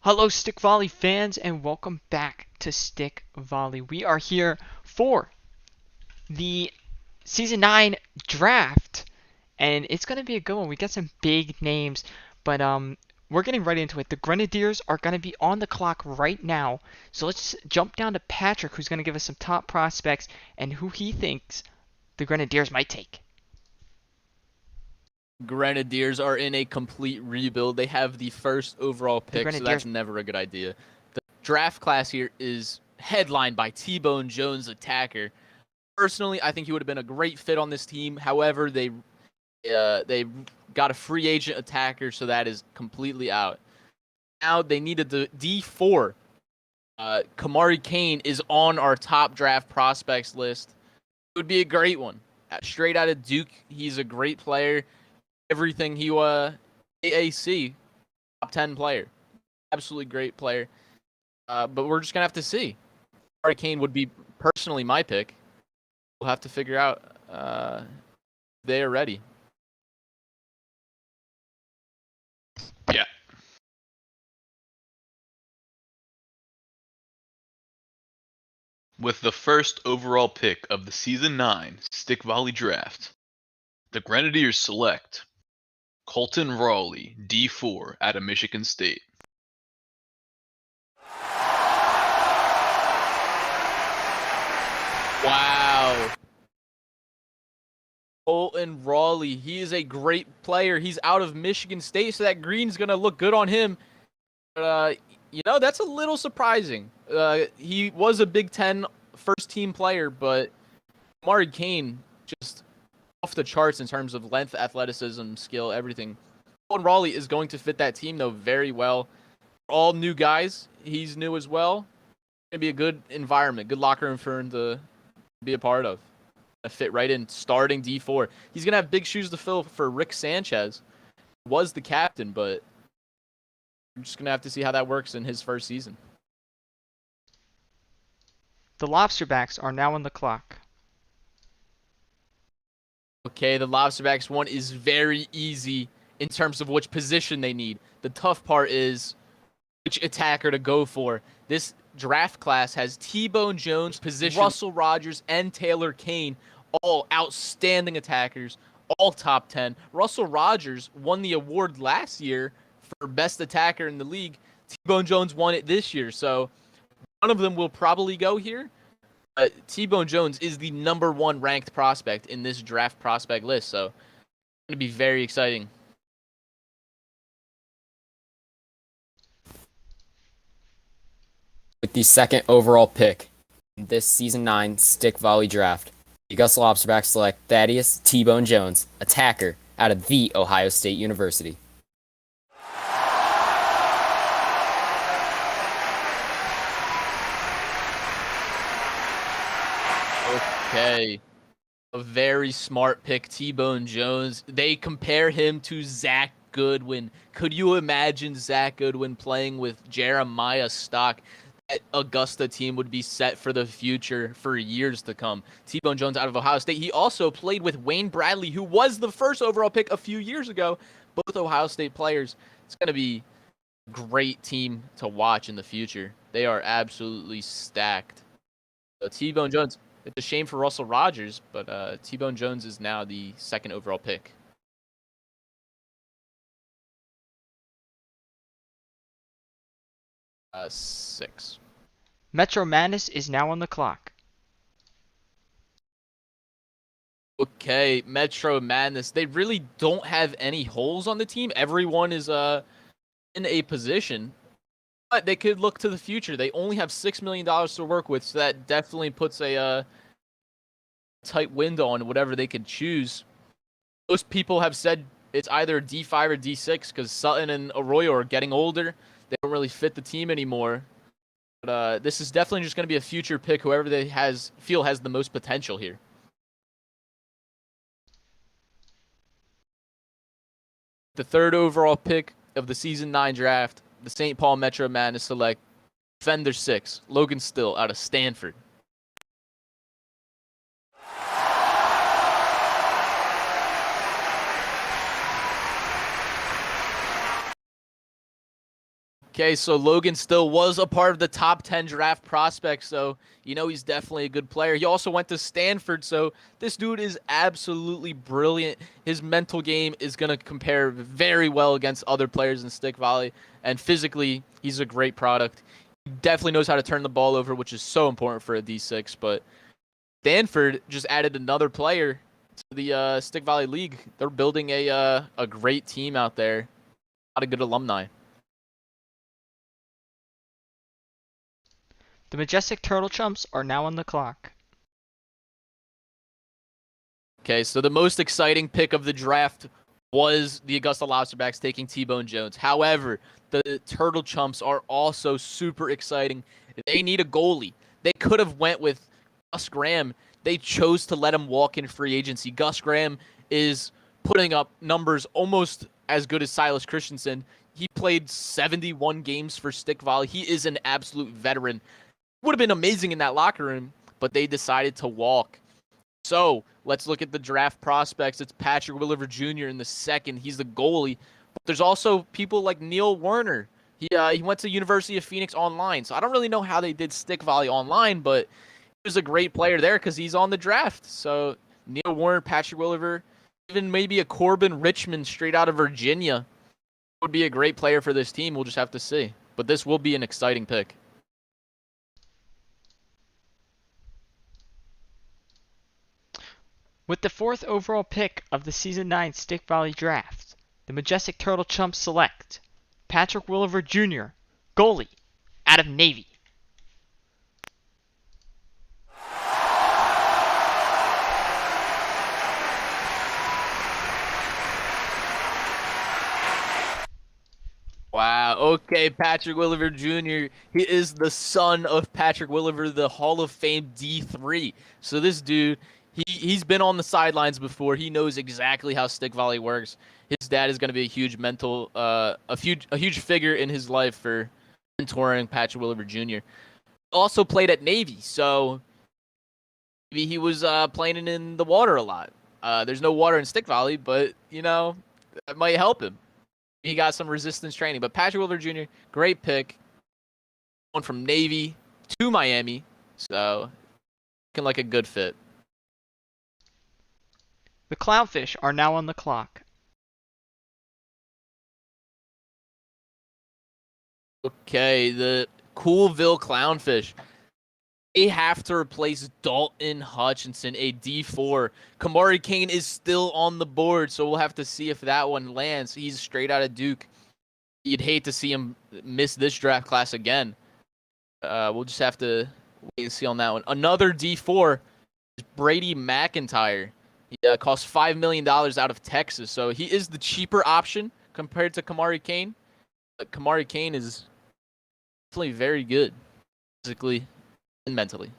Hello, Stick Volley fans, and welcome back to Stick Volley. We are here for the Season 9 draft, and it's going to be a good one. We got some big names, but we're getting right into it. The Grenadiers are going to be on the clock right now, so let's jump down to Patrick, who's going to give us some top prospects and who he thinks the Grenadiers might take. Grenadiers are in a complete rebuild. They have the first overall pick, so that's never a good idea. The draft class here is headlined by T-Bone Jones, attacker. Personally, I think he would have been a great fit on this team. However, they got a free agent attacker, so that is completely out. Now they needed the D4. Kamari Kane is on our top draft prospects list. It would be a great one. Straight out of Duke, he's a great player. Everything he AAC, top 10 player. Absolutely great player. But we're just going to have to see. Kamari Kane would be personally my pick. We'll have to figure out if they are ready. Yeah. With the first overall pick of the Season 9 Stick Volley Draft, the Grenadiers select Colton Raleigh, D4, out of Michigan State. Wow. Colton Raleigh, he is a great player. He's out of Michigan State, so that green's going to look good on him. But, that's a little surprising. He was a Big Ten first-team player, but Kamari Kane just off the charts in terms of length, athleticism, skill, everything. Colton Raleigh is going to fit that team, though, very well. All new guys. He's new as well. It's going to be a good environment, good locker room for him to be a part of. Fit right in, starting D4. He's going to have big shoes to fill for Rick Sanchez. Was the captain, but we're just going to have to see how that works in his first season. The Lobsterbacks are now on the clock. Okay, the Lobsterbacks one is very easy in terms of which position they need. The tough part is which attacker to go for. This draft class has T-Bone Jones, position, Russell Rogers, and Taylor Kane, all outstanding attackers, all top 10. Russell Rogers won the award last year for best attacker in the league. T-Bone Jones won it this year, so one of them will probably go here. T-Bone Jones is the #1 ranked prospect in this draft prospect list, so it's going to be very exciting. With the second overall pick in this Season 9 Stick Volley Draft, the Augusta Lobsterbacks select Thaddeus T-Bone Jones, attacker, out of The Ohio State University. Okay. A very smart pick, T-Bone Jones. They compare him to Zach Goodwin. Could you imagine Zach Goodwin playing with Jeremiah Stock? That Augusta team would be set for the future for years to come. T-Bone Jones out of Ohio State. He also played with Wayne Bradley, who was the first overall pick a few years ago. Both Ohio State players. It's going to be a great team to watch in the future. They are absolutely stacked. So T-Bone Jones. It's a shame for Russell Rogers, but T-Bone Jones is now the second overall pick. Six. Metro Madness is now on the clock. Okay, Metro Madness. They really don't have any holes on the team. Everyone is in a position, but they could look to the future. They only have $6 million to work with, so that definitely puts a tight window on whatever they could choose. Most people have said it's either D5 or D6 because Sutton and Arroyo are getting older. They don't really fit the team anymore. But this is definitely just going to be a future pick, whoever they feel has the most potential here. The third overall pick of the Season 9 draft, the St. Paul Metro Madness select Defender 6, Logan Still out of Stanford. Okay, so Logan still was a part of the top 10 draft prospects, so you know he's definitely a good player. He also went to Stanford, so this dude is absolutely brilliant. His mental game is going to compare very well against other players in stick volley, and physically, he's a great product. He definitely knows how to turn the ball over, which is so important for a D6, but Stanford just added another player to the stick volley league. They're building a great team out there. A lot of good alumni. The Majestic Turtle Chumps are now on the clock. Okay, so the most exciting pick of the draft was the Augusta Lobsterbacks taking T-Bone Jones. However, the Turtle Chumps are also super exciting. They need a goalie. They could have went with Gus Graham. They chose to let him walk in free agency. Gus Graham is putting up numbers almost as good as Silas Christensen. He played 71 games for stick volley. He is an absolute veteran. Would have been amazing in that locker room, but they decided to walk. So let's look at the draft prospects. It's Patrick Williver Jr. in the second. He's the goalie. But there's also people like Neil Werner. He went to University of Phoenix online. So I don't really know how they did stick volley online, but he was a great player there because he's on the draft. So Neil Werner, Patrick Williver, even maybe a Corbin Richmond straight out of Virginia would be a great player for this team. We'll just have to see. But this will be an exciting pick. With the 4th overall pick of the Season 9 Stick Volley Draft, the Majestic Turtle Chumps select Patrick Williver Jr., goalie, out of Navy. Wow. Okay, Patrick Williver Jr. He is the son of Patrick Williver, the Hall of Fame D3. So this dude, he's been on the sidelines before. He knows exactly how stick volley works. His dad is going to be a huge a huge figure in his life for mentoring Patrick Williver Jr. Also played at Navy, so maybe he was playing in the water a lot. There's no water in stick volley, but you know that might help him. He got some resistance training. But Patrick Williver Jr., great pick. Going from Navy to Miami. So, looking like a good fit. The Clownfish are now on the clock. Okay, the Coolville Clownfish. They have to replace Dalton Hutchinson, a D4. Kamari Kane is still on the board, so we'll have to see if that one lands. He's straight out of Duke. You'd hate to see him miss this draft class again. We'll just have to wait and see on that one. Another D4 is Brady McIntyre. He costs $5 million out of Texas, so he is the cheaper option compared to Kamari Kane. But Kamari Kane is definitely very good physically and mentally.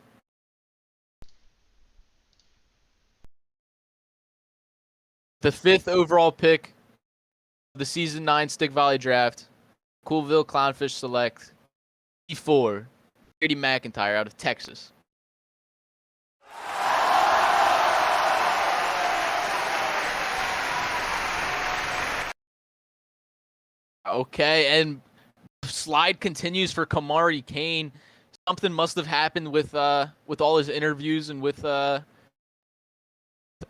The 5th overall pick of the Season 9 Stick Volley Draft, Coolville Clownfish select D4, Brady McIntyre out of Texas. Okay, and slide continues for Kamari Kane. Something must have happened with all his interviews and with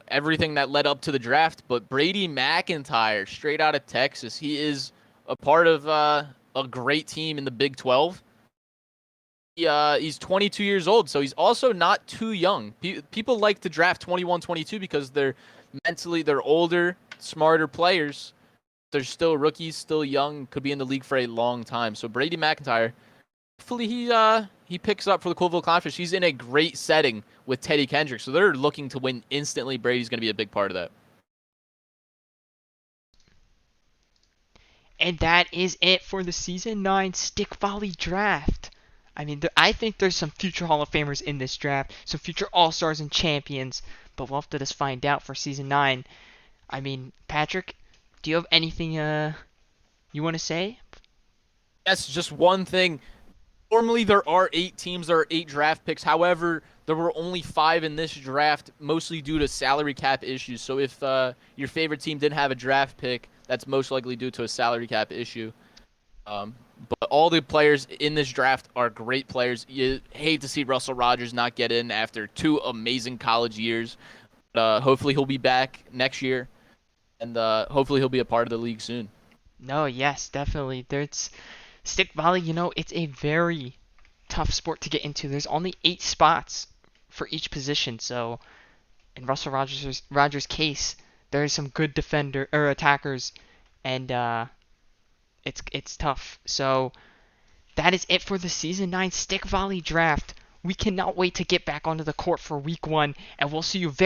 everything that led up to the draft. But Brady McIntyre, straight out of Texas, he is a part of a great team in the Big 12. He's 22 years old, so he's also not too young. People like to draft 21, 22 because they're older, smarter players. They're still rookies, still young, could be in the league for a long time. So Brady McIntyre, hopefully he picks up for the Coolville Clownfish. He's in a great setting with Teddy Kendrick, so they're looking to win instantly. Brady's going to be a big part of that. And that is it for the Season 9 Stick Volley Draft. I mean, I think there's some future Hall of Famers in this draft, some future All-Stars and Champions, but we'll have to just find out for Season 9. I mean, Patrick, do you have anything you want to say? Yes, just one thing. Normally there are 8 teams, there are 8 draft picks. However, there were only 5 in this draft, mostly due to salary cap issues. So if your favorite team didn't have a draft pick, that's most likely due to a salary cap issue. But all the players in this draft are great players. You hate to see Russell Rodgers not get in after 2 amazing college years. But, hopefully he'll be back next year, and hopefully he'll be a part of the league soon. No, yes, definitely. There's stick volley. It's a very tough sport to get into. There's only 8 spots for each position. So in Russell Rodgers' case, there's some good defender or attackers, and it's tough. So that is it for the Season 9 Stick Volley Draft. We cannot wait to get back onto the court for Week 1, and we'll see you very